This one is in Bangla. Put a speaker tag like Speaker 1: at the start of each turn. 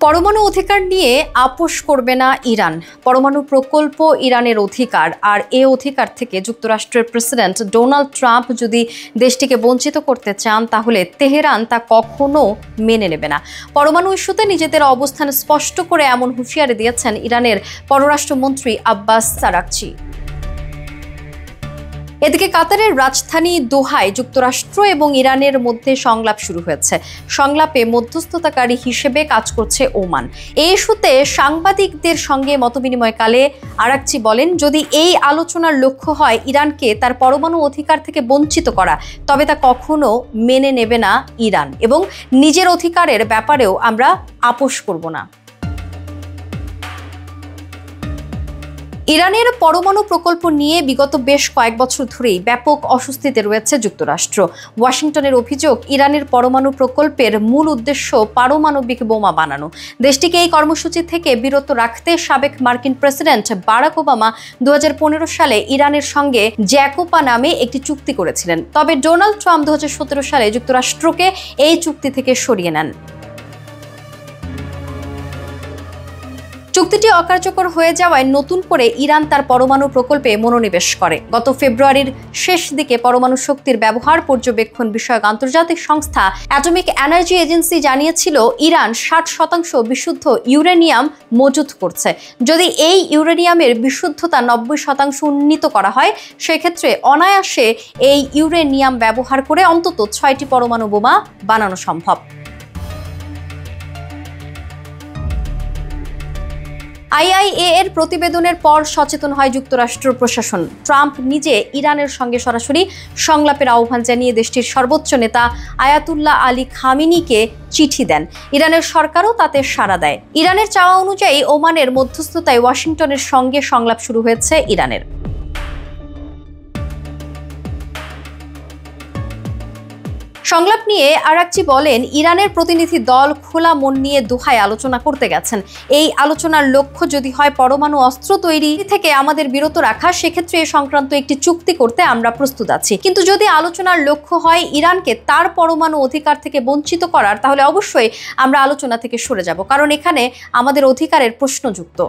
Speaker 1: পরমাণু অধিকার নিয়ে আপোষ করবে না ইরান। পরমাণু প্রকল্প ইরানের অধিকার, আর এই অধিকার থেকে যুক্তরাষ্ট্রের প্রেসিডেন্ট ডোনাল্ড ট্রাম্প যদি দেশটিকে বঞ্চিত করতে চান তাহলে তেহরান তা কখনো মেনে নেবে না। পরমাণু ইস্যুতে নিজেদের অবস্থান স্পষ্ট করে এমন হুঁশিয়ারি দিয়েছেন ইরানের পররাষ্ট্রমন্ত্রী আব্বাস আরাকচি। এদিকে কাতারের রাজধানী দোহায় যুক্তরাষ্ট্র এবং ইরানের মধ্যে সংলাপ শুরু হয়েছে। সংলাপে মধ্যস্থতাকারী হিসেবে কাজ করছে ওমান। এই ইস্যুতে সাংবাদিকদের সঙ্গে মতবিনিময়কালে আরাকচি বলেন, যদি এই আলোচনার লক্ষ্য হয় ইরানকে তার পরমাণু অধিকার থেকে বঞ্চিত করা, তবে তা কখনো মেনে নেবে না ইরান, এবং নিজের অধিকারের ব্যাপারেও আমরা আপোষ করব না। ইরানের পরমাণু প্রকল্প নিয়ে বিগত বেশ কয়েক বছর ধরেই ব্যাপক অস্বস্তিতে রয়েছে যুক্তরাষ্ট্র। ওয়াশিংটনের অভিযোগ, ইরানের পরমাণু প্রকল্পের মূল উদ্দেশ্য পারমাণবিক বোমা বানানো। দেশটিকে এই কর্মসূচি থেকে বিরত রাখতে সাবেক মার্কিন প্রেসিডেন্ট বারাক ওবামা 2015 সালে ইরানের সঙ্গে জ্যাকোপা নামে একটি চুক্তি করেছিলেন। তবে ডোনাল্ড ট্রাম্প 2017 সালে যুক্তরাষ্ট্রকে এই চুক্তি থেকে সরিয়ে নেন। চুক্তিটি অকার্যকর হয়ে যাওয়ায় নতুন করে ইরান তার পরমাণু প্রকল্পে মনোনিবেশ করে। গত ফেব্রুয়ারির শেষ দিকে পরমাণু শক্তির ব্যবহার পর্যবেক্ষণ বিষয়ক আন্তর্জাতিক সংস্থা অ্যাটমিক এনার্জি এজেন্সি জানিয়েছিল, ইরান 60% বিশুদ্ধ ইউরেনিয়াম মজুত করছে। যদি এই ইউরেনিয়ামের বিশুদ্ধতা 90% উন্নীত করা হয়, সেক্ষেত্রে অনায়াসে এই ইউরেনিয়াম ব্যবহার করে অন্তত 6টি পরমাণু বোমা বানানো সম্ভব। আইআইএ এর প্রতিবেদনের পর সচেতন হয় যুক্তরাষ্ট্র প্রশাসন। ট্রাম্প নিজে ইরানের সঙ্গে সরাসরি সংলাপের আহ্বান জানিয়ে দেশটির সর্বোচ্চ নেতা আয়াতুল্লাহ আলী খামেনিকে চিঠি দেন। ইরানের সরকারও তাতে সাড়া দেয়। ইরানের চাওয়া অনুযায়ী ওমানের মধ্যস্থতায় ওয়াশিংটনের সঙ্গে সংলাপ শুরু হয়েছে ইরানের। সংলাপ নিয়ে আরাকচি বলেন, ইরানের প্রতিনিধি দল খোলা মন নিয়ে দোহায় আলোচনা করতে গেছেন। এই আলোচনার লক্ষ্য যদি হয় পরমাণু অস্ত্র তৈরি থেকে আমাদের বিরত রাখা, সেক্ষেত্রে এ সংক্রান্ত একটি চুক্তি করতে আমরা প্রস্তুত আছি। কিন্তু যদি আলোচনার লক্ষ্য হয় ইরানকে তার পরমাণু অধিকার থেকে বঞ্চিত করার, তাহলে অবশ্যই আমরা আলোচনা থেকে সরে যাব, কারণ এখানে আমাদের অধিকারের প্রশ্নযুক্ত।